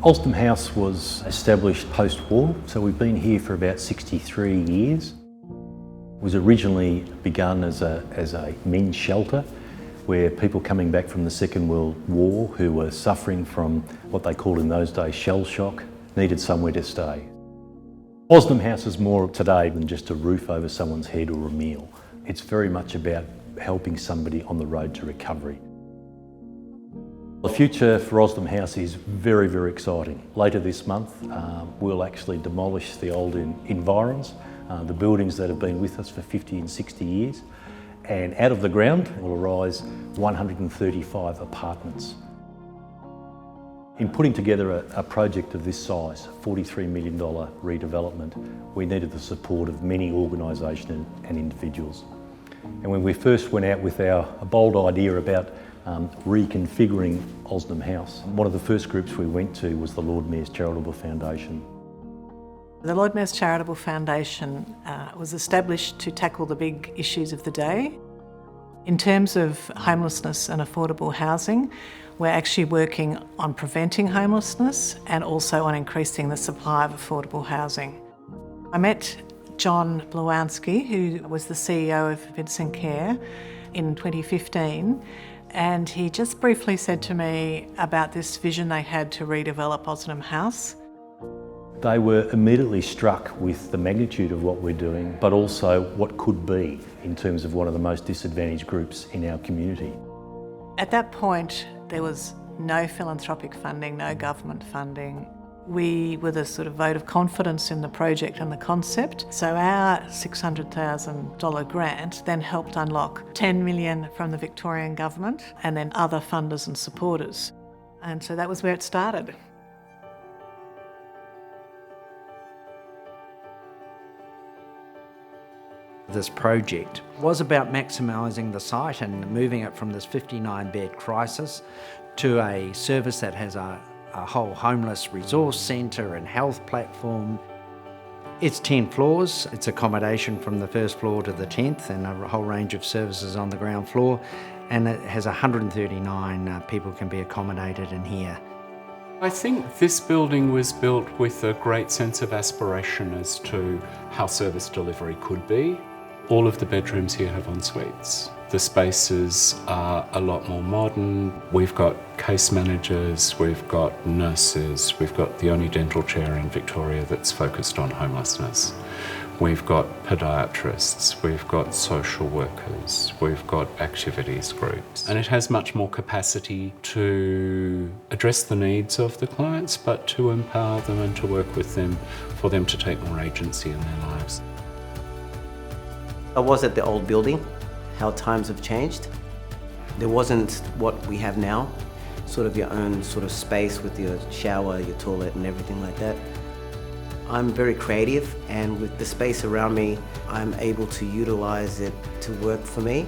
Ozanam House was established post-war, so we've been here for about 63 years. It was originally begun as a men's shelter where people coming back from the Second World War who were suffering from what they called in those days shell shock needed somewhere to stay. Ozanam House is more today than just a roof over someone's head or a meal. It's very much about helping somebody on the road to recovery. The future for Ozanam House is very, very exciting. Later this month, we'll actually demolish the old environs, the buildings that have been with us for 50 and 60 years, and out of the ground will arise 135 apartments. In putting together a project of this size, $43 million redevelopment, we needed the support of many organisations and individuals. And when we first went out with a bold idea about reconfiguring Ozanam House, one of the first groups we went to was the Lord Mayor's Charitable Foundation. The Lord Mayor's Charitable Foundation was established to tackle the big issues of the day. In terms of homelessness and affordable housing, we're actually working on preventing homelessness and also on increasing the supply of affordable housing. I met John Blawanski, who was the CEO of VincentCare, in 2015, and he just briefly said to me about this vision they had to redevelop Ozanam House. They were immediately struck with the magnitude of what we're doing, but also what could be in terms of one of the most disadvantaged groups in our community. At that point, there was no philanthropic funding, no government funding. We were the sort of vote of confidence in the project and the concept. So our $600,000 grant then helped unlock $10 million from the Victorian government and then other funders and supporters. And so that was where it started. This project was about maximising the site and moving it from this 59-bed crisis to a service that has a whole homeless resource centre and health platform. It's 10 floors, it's accommodation from the first floor to the 10th and a whole range of services on the ground floor, and it has 139 people can be accommodated in here. I think this building was built with a great sense of aspiration as to how service delivery could be. All of the bedrooms here have en-suites. The spaces are a lot more modern. We've got case managers, we've got nurses, we've got the only dental chair in Victoria that's focused on homelessness. We've got podiatrists, we've got social workers, we've got activities groups. And it has much more capacity to address the needs of the clients, but to empower them and to work with them for them to take more agency in their lives. I was at the old building, how times have changed. There wasn't what we have now, sort of your own sort of space with your shower, your toilet and everything like that. I'm very creative, and with the space around me, I'm able to utilise it to work for me.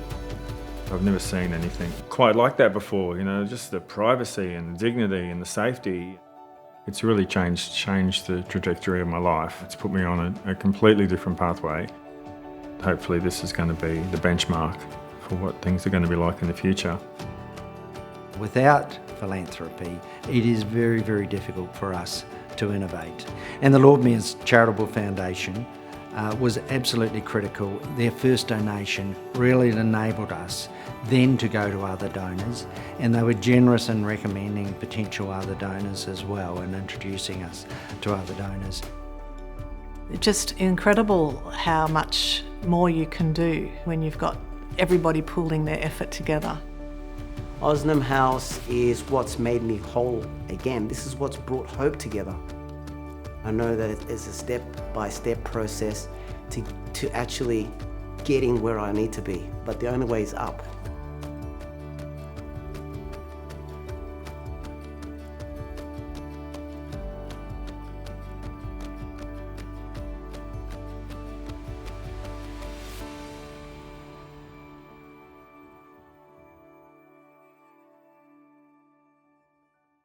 I've never seen anything quite like that before, you know, just the privacy and the dignity and the safety. It's really changed the trajectory of my life. It's put me on a completely different pathway. Hopefully this is going to be the benchmark for what things are going to be like in the future. Without philanthropy, it is very, very difficult for us to innovate. And the Lord Mayor's Charitable Foundation was absolutely critical. Their first donation really enabled us then to go to other donors, and they were generous in recommending potential other donors as well and introducing us to other donors. Just incredible how much more you can do when you've got everybody pooling their effort together. Ozanam House is what's made me whole again. This is what's brought hope together. I know that it's a step-by-step process to actually getting where I need to be, but the only way is up.